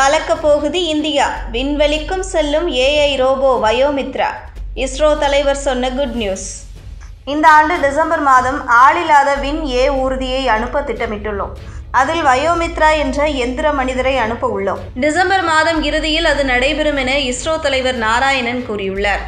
கலக்கப் போகுது இந்தியா, விண்வெளிக்கும் செல்லும் AI robot Vayomithra. ISRO தலைவர் சொன்ன குட் நியூஸ். இந்த ஆண்டு டிசம்பர் மாதம் ஆளில்லாத விண் ஊர்தியை அனுப்ப திட்டமிட்டுள்ளோம். அதில் வயோமித்ரா என்ற எந்திர மனிதரை அனுப்ப உள்ளோம். டிசம்பர் மாதம் இறுதியில் அது நடைபெறும் என இஸ்ரோ தலைவர் நாராயணன் கூறியுள்ளார்.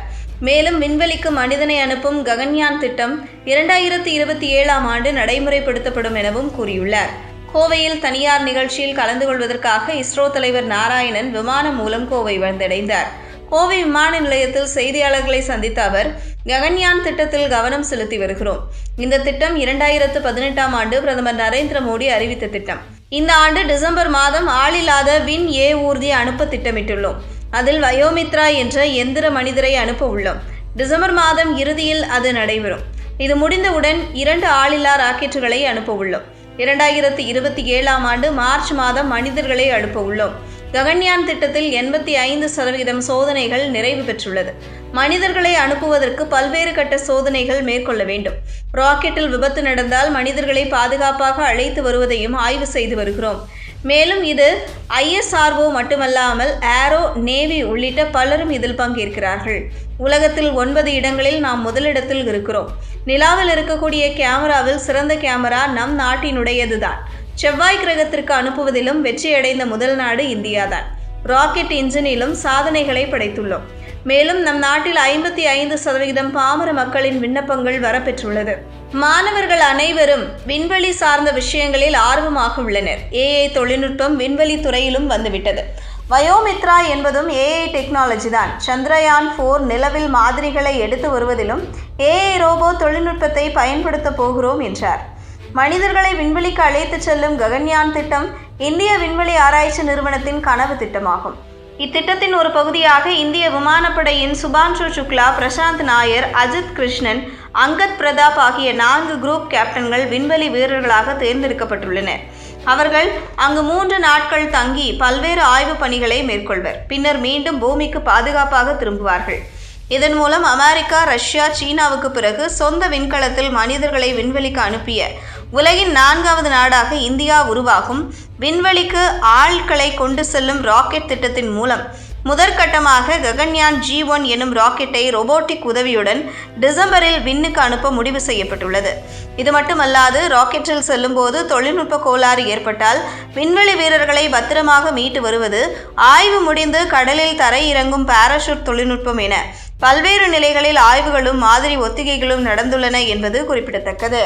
மேலும் விண்வெளிக்கு மனிதனை அனுப்பும் ககன்யான் திட்டம் 2027ஆம் ஆண்டு நடைமுறைப்படுத்தப்படும் எனவும் கூறியுள்ளார். கோவையில் தனியார் நிகழ்ச்சியில் கலந்து கொள்வதற்காக இஸ்ரோ தலைவர் நாராயணன் விமானம் மூலம் கோவை வந்தடைந்தார். கோவை விமான நிலையத்தில் செய்தியாளர்களை சந்தித்த அவர், ககன்யான் திட்டத்தில் கவனம் செலுத்தி வருகிறோம். இந்த திட்டம் 2018ஆம் ஆண்டு பிரதமர் நரேந்திர மோடி அறிவித்த திட்டம். இந்த ஆண்டு டிசம்பர் மாதம் ஆளில்லாத விண் ஊர்தி அனுப்ப திட்டமிட்டுள்ளோம். அதில் வயோமித்ரா என்ற எந்திர மனிதரை அனுப்ப உள்ளோம். டிசம்பர் மாதம் இறுதியில் அது நடைபெறும். இது முடிந்தவுடன் 2 ஆளில்லா ராக்கெட்டுகளை அனுப்ப உள்ளோம். 2027ஆம் ஆண்டு மார்ச் மாதம் மனிதர்களை அனுப்ப உள்ளோம். ககன்யான் திட்டத்தில் 85% சோதனைகள் நிறைவு பெற்றுள்ளது. மனிதர்களை அனுப்புவதற்கு பல்வேறு கட்ட சோதனைகள் மேற்கொள்ள வேண்டும். ராக்கெட்டில் விபத்து நடந்தால் மனிதர்களை பாதுகாப்பாக அழைத்து வருவதையும் ஆய்வு செய்து வருகிறோம். மேலும் இது ISRO மட்டுமல்லாமல் ஏரோ, நேவி உள்ளிட்ட பலரும் இதில் பங்கேற்கிறார்கள். உலகத்தில் 9 இடங்களில் நாம் முதலிடத்தில் இருக்கிறோம். நிலாவில் இருக்கக்கூடிய கேமராவில் சிறந்த கேமரா நம் நாட்டினுடையதுதான். செவ்வாய் கிரகத்திற்கு அனுப்புவதிலும் வெற்றியடைந்த முதல் நாடு இந்தியாதான். ராக்கெட் இன்ஜினிலும் சாதனைகளை படைத்துள்ளோம். மேலும் நம் நாட்டில் 55% பாமர மக்களின் விண்ணப்பங்கள் வரப்பெற்றுள்ளது. மாணவர்கள் அனைவரும் விண்வெளி சார்ந்த விஷயங்களில் ஆர்வமாக உள்ளனர். AI தொழில்நுட்பம் விண்வெளி துறையிலும் வந்துவிட்டது. வயோமித்ரா என்பதும் AI டெக்னாலஜி தான். சந்திரயான் 4 நிலவில் மாதிரிகளை எடுத்து வருவதிலும் AI ரோபோ தொழில்நுட்பத்தை பயன்படுத்த போகிறோம் என்றார். மனிதர்களை விண்வெளிக்கு அழைத்து செல்லும் ககன்யான் திட்டம் இந்திய விண்வெளி ஆராய்ச்சி நிறுவனத்தின் கனவு திட்டமாகும். இத்திட்டத்தின் ஒரு பகுதியாக இந்திய விமானப்படையின் சுபான்ஷு சுக்லா, பிரசாந்த் நாயர், அஜித் கிருஷ்ணன், அங்கத் பிரதாப் ஆகிய 4 குரூப் கேப்டன்கள் விண்வெளி வீரர்களாக தேர்ந்தெடுக்கப்பட்டுள்ளனர். அவர்கள் அங்கு 3 நாட்கள் தங்கி பல்வேறு ஆய்வு பணிகளை மேற்கொள்வர். பின்னர் மீண்டும் பூமிக்கு பாதுகாப்பாக திரும்புவார்கள். இதன் மூலம் அமெரிக்கா, ரஷ்யா, சீனாவுக்கு பிறகு சொந்த விண்கலத்தில் மனிதர்களை விண்வெளிக்கு அனுப்பிய உலகின் 4வது நாடாக இந்தியா உருவாகும். விண்வெளிக்கு ஆட்களை கொண்டு செல்லும் ராக்கெட் திட்டத்தின் மூலம் முதற்கட்டமாக ககன்யான் G1 எனும் ராக்கெட்டை ரோபோட்டிக் உதவியுடன் டிசம்பரில் விண்ணுக்கு அனுப்ப முடிவு செய்யப்பட்டுள்ளது. இது மட்டுமல்லாது, ராக்கெட்டில் செல்லும் போது தொழில்நுட்ப கோளாறு ஏற்பட்டால் விண்வெளி வீரர்களை பத்திரமாக மீட்டு வருவது, ஆய்வு முடிந்து கடலில் தரை இறங்கும் பாராசூட் தொழில்நுட்பம் என பல்வேறு நிலைகளில் ஆய்வுகளும் மாதிரி ஒத்திகைகளும் நடந்துள்ளன என்பது குறிப்பிடத்தக்கது.